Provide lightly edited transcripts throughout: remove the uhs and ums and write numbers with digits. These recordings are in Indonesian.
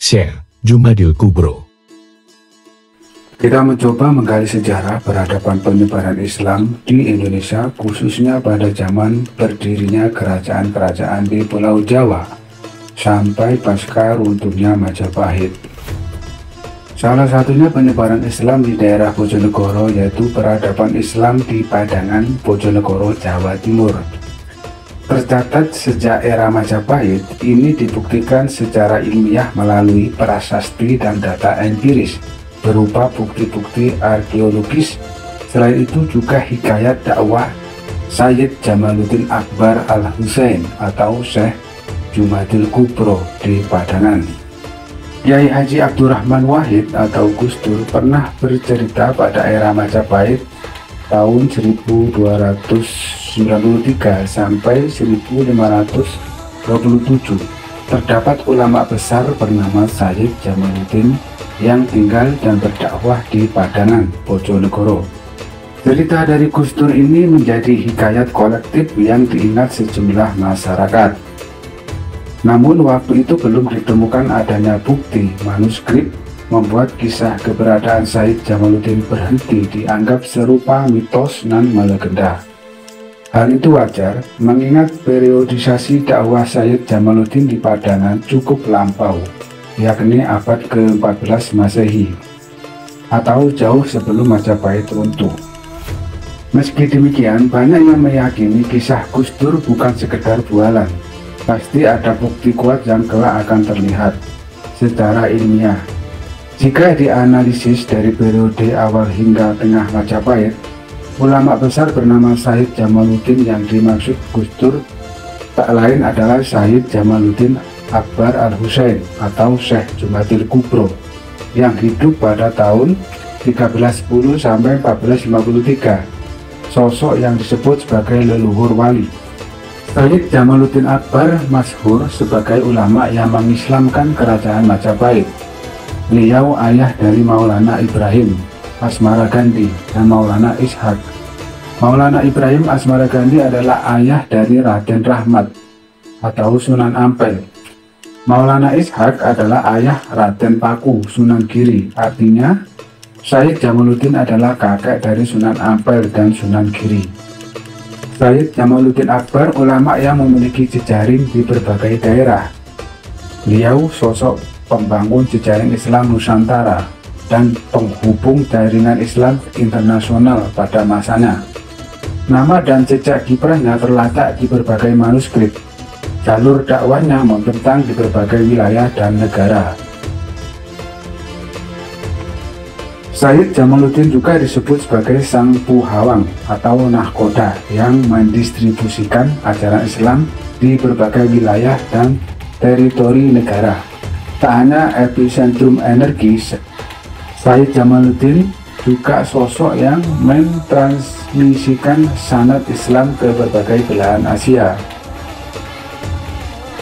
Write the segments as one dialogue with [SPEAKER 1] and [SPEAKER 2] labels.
[SPEAKER 1] Syekh Jumadil Kubro.
[SPEAKER 2] Kita mencoba menggali sejarah peradaban penyebaran Islam di Indonesia, khususnya pada zaman berdirinya kerajaan-kerajaan di Pulau Jawa sampai pasca runtuhnya Majapahit. Salah satunya penyebaran Islam di daerah Bojonegoro, yaitu peradaban Islam di Padangan, Bojonegoro, Jawa Timur. Tercatat sejak era Majapahit, ini dibuktikan secara ilmiah melalui prasasti dan data empiris berupa bukti-bukti arkeologis. Selain itu juga hikayat dakwah Sayyid Jamaluddin Akbar Al-Husain atau Syekh Jumadil Kubro di Padangan. Kiai Haji Abdurrahman Wahid atau Gus Dur pernah bercerita pada era Majapahit tahun 1293 sampai 1527 terdapat ulama besar bernama Sayyid Jamaluddin yang tinggal dan berdakwah di Padangan, Bojonegoro. Cerita dari Gus Dur ini menjadi hikayat kolektif yang diingat sejumlah masyarakat. Namun waktu itu belum ditemukan adanya bukti manuskrip membuat kisah keberadaan Sayyid Jamaluddin berhenti dianggap serupa mitos nan melegenda. Hal itu wajar mengingat periodisasi dakwah Sayyid Jamaluddin di Padangan cukup lampau, yakni abad ke-14 Masehi atau jauh sebelum Majapahit runtuh. Meski demikian, banyak yang meyakini kisah Gus Dur bukan sekedar bualan. Pasti ada bukti kuat yang kelak akan terlihat secara ilmiah. Jika dianalisis dari periode awal hingga tengah Majapahit, ulama besar bernama Sayyid Jamaluddin yang dimaksud Gus Dur tak lain adalah Sayyid Jamaluddin Akbar Al-Husain atau Syekh Jumadil Kubro yang hidup pada tahun 1310 sampai 1453. Sosok yang disebut sebagai leluhur wali. Sayyid Jamaluddin Akbar masyhur sebagai ulama yang mengislamkan kerajaan Majapahit. Beliau ayah dari Maulana Ibrahim Asmaragandhi dan Maulana Ishak. Maulana Ibrahim Asmaragandhi adalah ayah dari Raden Rahmat atau Sunan Ampel. Maulana Ishak adalah ayah Raden Paku Sunan Giri. Artinya, Sayyid Jamaluddin adalah kakek dari Sunan Ampel dan Sunan Giri. Sayyid Jamaluddin Akbar ulama yang memiliki jejaring di berbagai daerah. Beliau sosok pembangun jejaring Islam Nusantara dan penghubung jaringan Islam internasional pada masanya. Nama dan jejak kiprahnya terlacak di berbagai manuskrip. Jalur dakwahnya membentang di berbagai wilayah dan negara. Sayyid Jamaluddin juga disebut sebagai sang puhawang atau nahkoda yang mendistribusikan ajaran Islam di berbagai wilayah dan teritori negara. Tak hanya epicentrum energi, Sayyid Jamaluddin juga sosok yang mentransmisikan sanad Islam ke berbagai belahan Asia.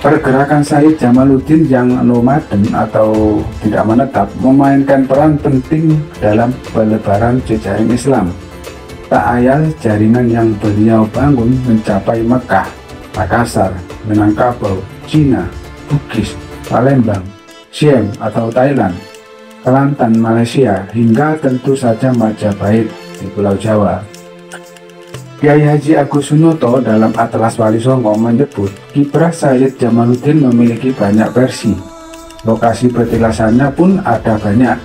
[SPEAKER 2] Pergerakan Sayyid Jamaluddin yang nomaden atau tidak menetap memainkan peran penting dalam pelebaran jejaring Islam. Tak ayal jaringan yang beliau bangun mencapai Mekah, Makassar, Minangkabau, Cina, Bugis, Palembang, Siam atau Thailand, Kelantan, Malaysia, hingga tentu saja Majapahit di Pulau Jawa. Kiai Haji Agus Sunoto dalam Atlas Wali Songo menyebut kiprah Sayyid Jamaluddin memiliki banyak versi. Lokasi petilasannya pun ada banyak,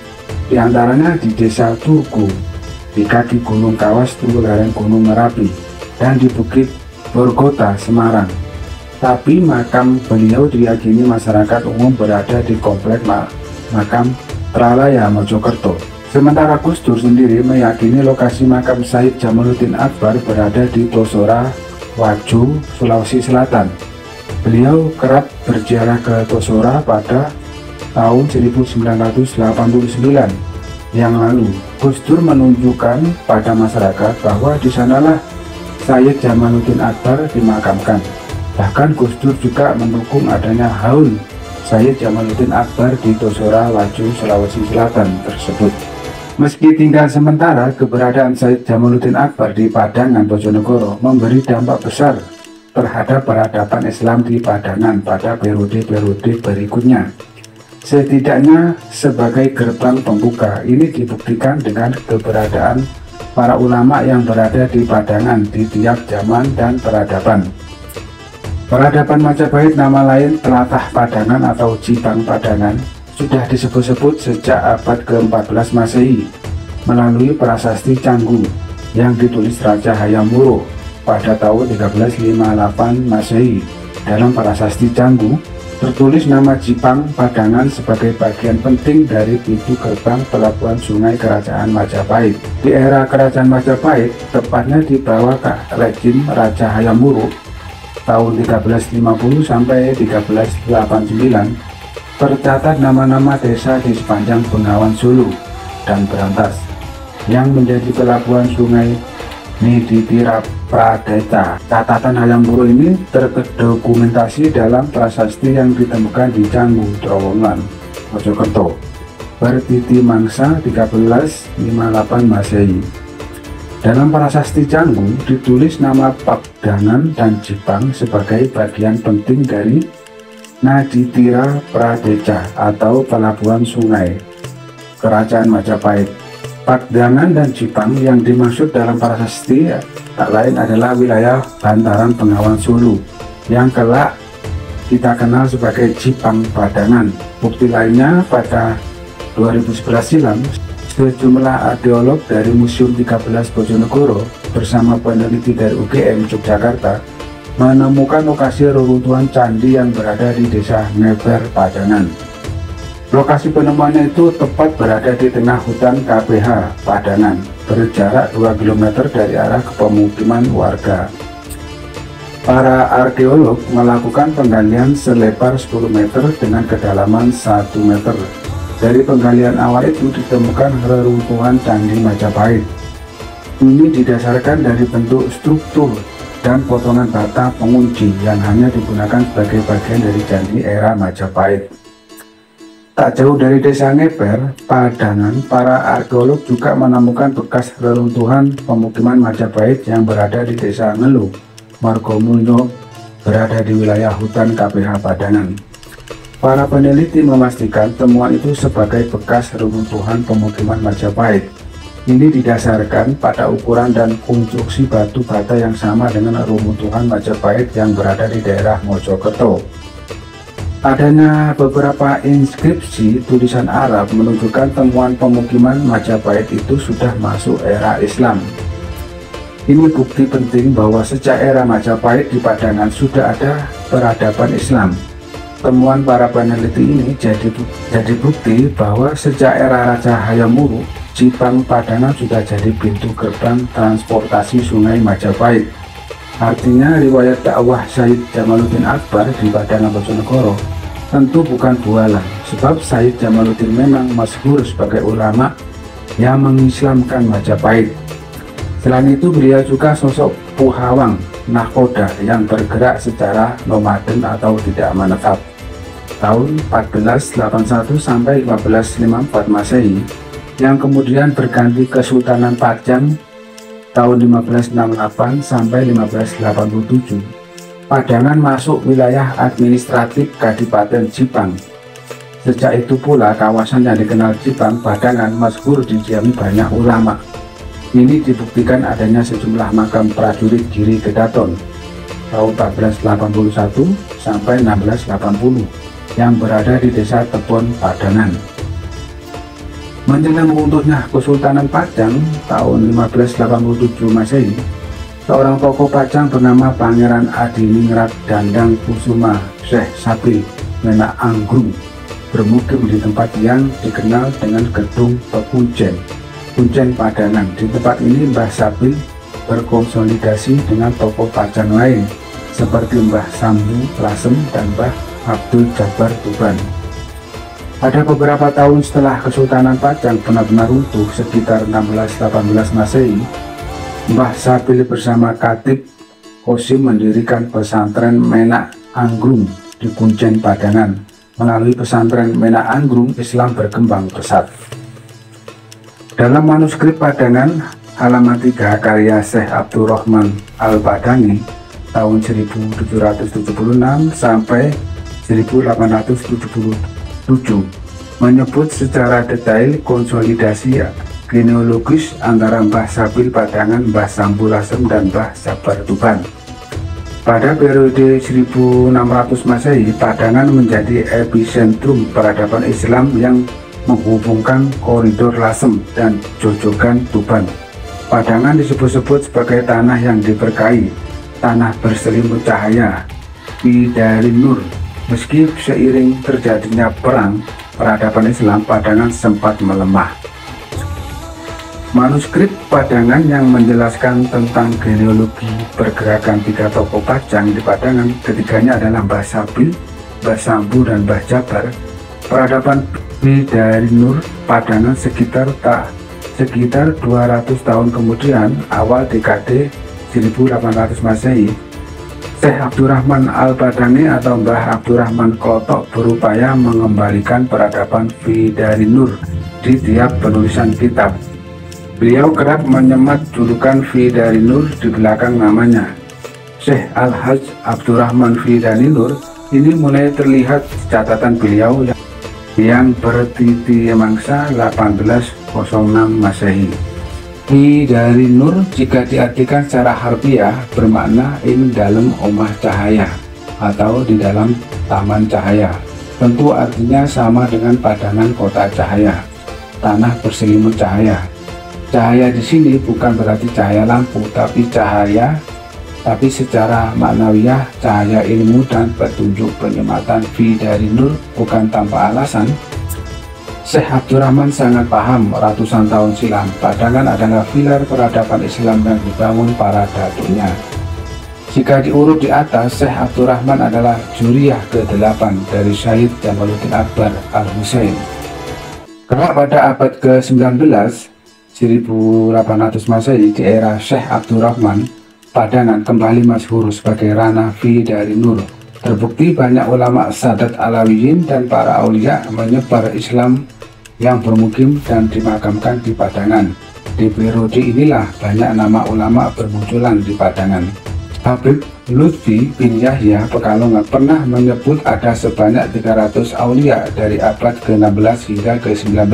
[SPEAKER 2] diantaranya di Desa Tugu, di kaki Gunung Kawas lereng Gunung Merapi, dan di Bukit Borgota, Semarang. Tapi makam beliau diyakini masyarakat umum berada di komplek makam Tralaya, Mojokerto. Sementara Gus Dur sendiri meyakini lokasi makam Sayyid Jamaluddin Akbar berada di Tosora, Wajo, Sulawesi Selatan. Beliau kerap berziarah ke Tosora pada tahun 1989 yang lalu. Gus Dur menunjukkan pada masyarakat bahwa di sanalah Sayyid Jamaluddin Akbar dimakamkan. Bahkan Gus Dur juga mendukung adanya haul Sayyid Jamaluddin Akbar di Tosora, Wajo, Sulawesi Selatan tersebut. Meski tinggal sementara, keberadaan Sayyid Jamaluddin Akbar di Padangan, Bojonegoro memberi dampak besar terhadap peradaban Islam di Padangan pada periode-periode berikutnya. setidaknya sebagai gerbang pembuka. Ini dibuktikan dengan keberadaan para ulama yang berada di Padangan di tiap zaman dan peradaban. Peradaban Majapahit, nama lain Telatah Padangan atau Cipang Padangan, sudah disebut-sebut sejak abad ke-14 Masehi melalui prasasti Canggu yang ditulis Raja Hayam Wuruk pada tahun 1358 Masehi. Dalam prasasti Canggu tertulis nama Cipang Padangan sebagai bagian penting dari pintu gerbang pelabuhan sungai Kerajaan Majapahit. Di era Kerajaan Majapahit, tepatnya di bawah rezim Raja Hayam Wuruk tahun 1350 sampai 1389, tercatat nama-nama desa di sepanjang Bengawan Solo dan Berantas yang menjadi pelabuhan sungai Niditira Pradeca. Catatan Hayam Wuruk ini terdokumentasi dalam prasasti yang ditemukan di Canggu, Trowongan, Mojokerto, Bertiti Mangsa 1358 Masehi. Dalam prasasti Canggu ditulis nama Padangan dan Cipang sebagai bagian penting dari Niditira Pradeca atau pelabuhan sungai Kerajaan Majapahit. Padangan dan Cipang yang dimaksud dalam prasasti tak lain adalah wilayah bantaran Bengawan Solo yang kelak kita kenal sebagai Cipang Padangan. Bukti lainnya, pada 2011 silam sejumlah arkeolog dari Museum 13 Bojonegoro bersama peneliti dari UGM Yogyakarta menemukan lokasi reruntuhan candi yang berada di desa Ngeber Padangan. Lokasi penemuannya itu tepat berada di tengah hutan KPH Padangan, berjarak 2 km dari arah pemukiman warga. Para arkeolog melakukan penggalian selebar 10 meter dengan kedalaman 1 meter. Dari penggalian awal itu ditemukan reruntuhan Candi Majapahit. Ini didasarkan dari bentuk struktur dan potongan bata pengunci yang hanya digunakan sebagai bagian dari candi era Majapahit. Tak jauh dari desa Ngeber Padangan, para arkeolog juga menemukan bekas reruntuhan pemukiman Majapahit yang berada di desa Ngelu, Margomulyo, berada di wilayah hutan KPH Padangan. Para peneliti memastikan temuan itu sebagai bekas reruntuhan pemukiman Majapahit. Ini didasarkan pada ukuran dan konstruksi batu bata yang sama dengan reruntuhan Majapahit yang berada di daerah Mojokerto. Adanya beberapa inskripsi tulisan Arab menunjukkan temuan pemukiman Majapahit itu sudah masuk era Islam. Ini bukti penting bahwa sejak era Majapahit di Padangan sudah ada peradaban Islam. Temuan para peneliti ini jadi bukti bahwa sejak era Raja Hayam Wuruk, Cipang Padangan sudah jadi pintu gerbang transportasi sungai Majapahit. Artinya riwayat dakwah Said Jamaluddin Akbar di Padangan Bojonegoro tentu bukan bualan, sebab Said Jamaluddin memang masyhur sebagai ulama yang mengislamkan Majapahit. Selain itu, beliau juga sosok puhawang nahkoda yang bergerak secara nomaden atau tidak menetap. Tahun 1481 sampai 1554 Masehi, yang kemudian berganti Kesultanan Pajang tahun 1568 sampai 1587. Padangan masuk wilayah administratif Kadipaten Cipang. Sejak itu pula kawasan yang dikenal Cipang Padangan masyhur didiami banyak ulama. Ini dibuktikan adanya sejumlah makam prajurit Giri Kedaton tahun 1481 sampai 1680 yang berada di desa Tebon Padangan. Menjelang runtuhnya Kesultanan Pajang tahun 1587 Masehi, seorang tokoh Pajang bernama Pangeran Adiningrat Dandang Kusuma Syekh Sabil Menak Anggrung bermukim di tempat yang dikenal dengan Gedung Pekuncen, Kuncen Padangan. Di tempat ini Mbah Sabil berkonsolidasi dengan tokoh Pajang lain seperti Mbah Sambu Lasem dan Mbah Abdul Jabbar Tuban. Pada beberapa tahun setelah Kesultanan Pajang benar-benar runtuh sekitar 1618 Masehi, Mbah Sabil bersama Khatib Kosim mendirikan pesantren Menak Anggrung di Kuncen Padangan. Melalui pesantren Menak Anggrung, Islam berkembang pesat. Dalam manuskrip Padangan halaman 3 karya Syekh Abdurrahman Al-Padangi tahun 1776 sampai 1878 7. Menyebut secara detail konsolidasi genealogis antara Mbah Sabil Padangan, Mbah Sambulasem, dan Mbah Sabar Tuban. Pada periode 1600 Masehi, Padangan menjadi epicentrum peradaban Islam yang menghubungkan koridor Lasem dan Jojogan Tuban. Padangan disebut-sebut sebagai tanah yang diberkahi, tanah berselimut cahaya, Bidarin Nur. Meski seiring terjadinya perang, peradaban Islam Padangan sempat melemah. Manuskrip Padangan yang menjelaskan tentang genealogi pergerakan 3 tokoh Pajang di Padangan, ketiganya adalah Mbah Sabil, Mbah Sambu, dan Mbah Jabar. Peradaban Bidarin Nur Padangan sekitar 200 tahun kemudian, awal dekade 1800 Masehi, Syekh Abdurrahman Al-Padangi atau Mbah Abdurrahman Klotok berupaya mengembalikan peradaban Bidarin Nur di tiap penulisan kitab. Beliau kerap menyemat julukan Bidarin Nur di belakang namanya. Syekh Al-Hajj Abdurrahman Bidarin Nur ini mulai terlihat di catatan beliau yang bertiti mangsa 1806 Masehi. Bidarin Nur jika diartikan secara harfiah bermakna ing dalam omah cahaya atau di dalam taman cahaya. Tentu artinya sama dengan Padangan kota cahaya, tanah berselimut cahaya. Cahaya di sini bukan berarti cahaya lampu, tapi secara maknawiyah cahaya ilmu dan petunjuk. Penyematan Bidarin Nur bukan tanpa alasan. Syekh Abdurrahman sangat paham ratusan tahun silam Padangan adalah pilar peradaban Islam yang dibangun para datuknya. Jika diurut di atas, Syekh Abdurrahman adalah juriyah ke-8 dari Syahid Jamaluddin Akbar Al-Husain. Kelak pada abad ke-19 1800 Masehi, di era Syekh Abdurrahman, Padangan kembali masyhur sebagai ranah Bidarin Nur. Terbukti banyak ulama Sadat Alawiyin dan para aulia menyebar Islam yang bermukim dan dimakamkan di Padangan. Di periode inilah banyak nama ulama bermunculan di Padangan. Habib Lutfi bin Yahya Pekalongan pernah menyebut ada sebanyak 300 aulia dari abad ke-16 hingga ke-19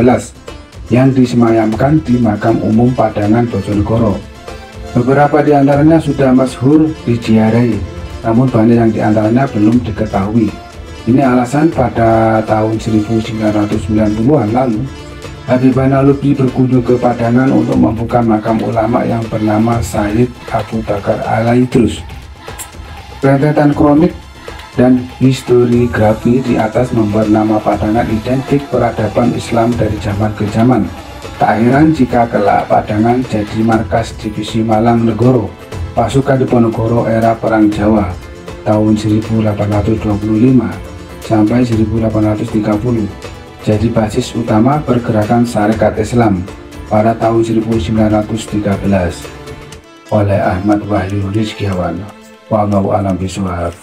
[SPEAKER 2] yang disemayamkan di makam umum Padangan Bojonegoro. Beberapa di antaranya sudah masyhur diziarahi, namun banyak yang diantaranya belum diketahui. Ini alasan pada tahun 1990-an lalu, Habibana Lutfi berkunjung ke Padangan untuk membuka makam ulama yang bernama Sayyid Abu Bakar Al-Idrus. Rentetan kronik dan historiografi di atas membuat nama Padangan identik peradaban Islam dari zaman ke zaman. Tak heran jika kelak Padangan jadi markas divisi Malang Negoro, pasukan Diponegoro era Perang Jawa tahun 1825 sampai 1830, jadi basis utama pergerakan Sarekat Islam pada tahun 1913 oleh Ahmad Wahyu Rizkiawan. Wallahu a'lam bishawab.